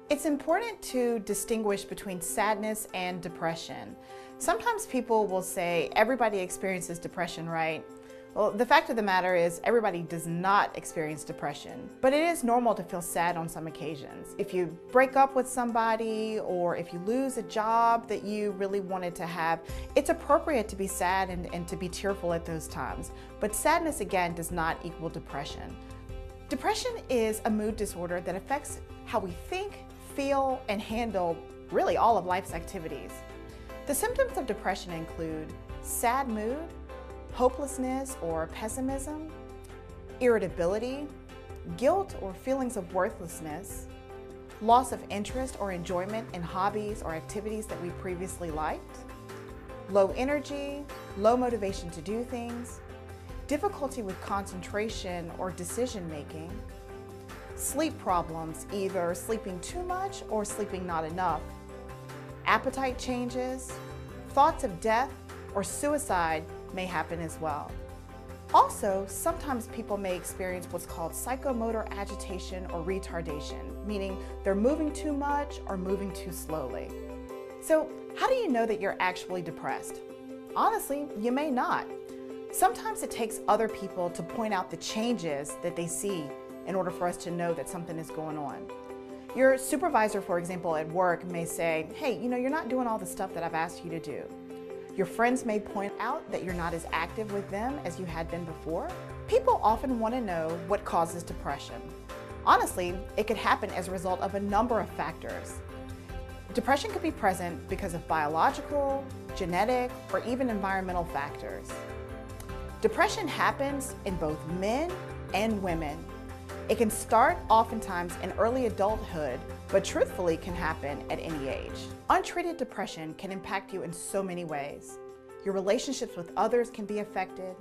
It's important to distinguish between sadness and depression. Sometimes people will say everybody experiences depression, right? Well, the fact of the matter is everybody does not experience depression, but it is normal to feel sad on some occasions. If you break up with somebody or if you lose a job that you really wanted to have, it's appropriate to be sad and to be tearful at those times. But sadness, again, does not equal depression. Depression is a mood disorder that affects how we think, feel, and handle really all of life's activities. The symptoms of depression include sad mood, hopelessness or pessimism, irritability, guilt or feelings of worthlessness, loss of interest or enjoyment in hobbies or activities that we previously liked, low energy, low motivation to do things, difficulty with concentration or decision making, sleep problems, either sleeping too much or sleeping not enough, appetite changes, thoughts of death or suicide may happen as well. Also, sometimes people may experience what's called psychomotor agitation or retardation, meaning they're moving too much or moving too slowly. So, how do you know that you're actually depressed? Honestly, you may not. Sometimes it takes other people to point out the changes that they see in order for us to know that something is going on. Your supervisor, for example, at work may say, hey, you're not doing all the stuff that I've asked you to do. Your friends may point out that you're not as active with them as you had been before. People often want to know what causes depression. Honestly, it could happen as a result of a number of factors. Depression could be present because of biological, genetic, or even environmental factors. Depression happens in both men and women. It can start oftentimes in early adulthood, but truthfully can happen at any age. Untreated depression can impact you in so many ways. Your relationships with others can be affected.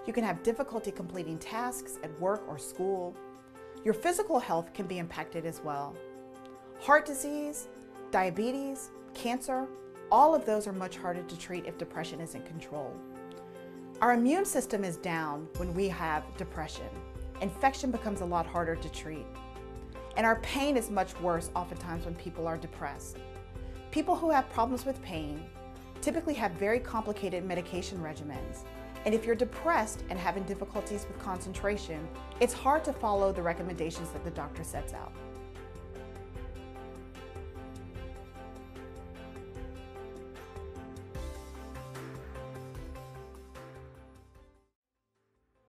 You can have difficulty completing tasks at work or school. Your physical health can be impacted as well. Heart disease, diabetes, cancer, all of those are much harder to treat if depression isn't controlled. Our immune system is down when we have depression. Infection becomes a lot harder to treat. And our pain is much worse oftentimes when people are depressed. People who have problems with pain typically have very complicated medication regimens. And if you're depressed and having difficulties with concentration, it's hard to follow the recommendations that the doctor sets out.